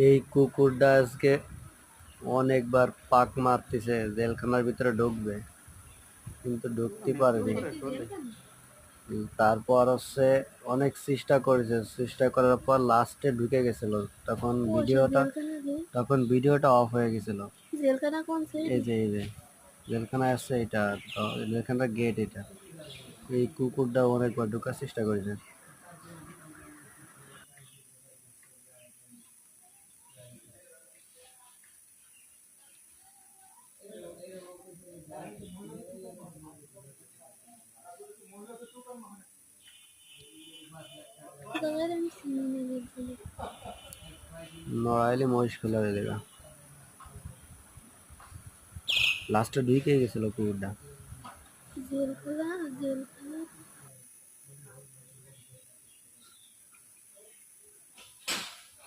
এই কুকুরটা আজকে অনেকবার পাক মারতেছে জেলখানার ভিতরে ঢুকবে, কিন্তু ঢুকতে পারেনি। তারপর হচ্ছে অনেক চেষ্টা করেছে, চেষ্টা করার পর লাস্টে ঢুকে গেছিল। তখন ভিডিওটা তখন ভিডিওটা অফ হয়ে গেছিল। এই যে জেলখানা আছে এটা, তো জেলখানার গেট এটা। এই কুকুরটা অনেকবার ঢোকার চেষ্টা করেছে। নড়াইলে মহিষ খোলা হয়ে যাবে। লাস্টে ঢুকে গেছিল কুকুরটা।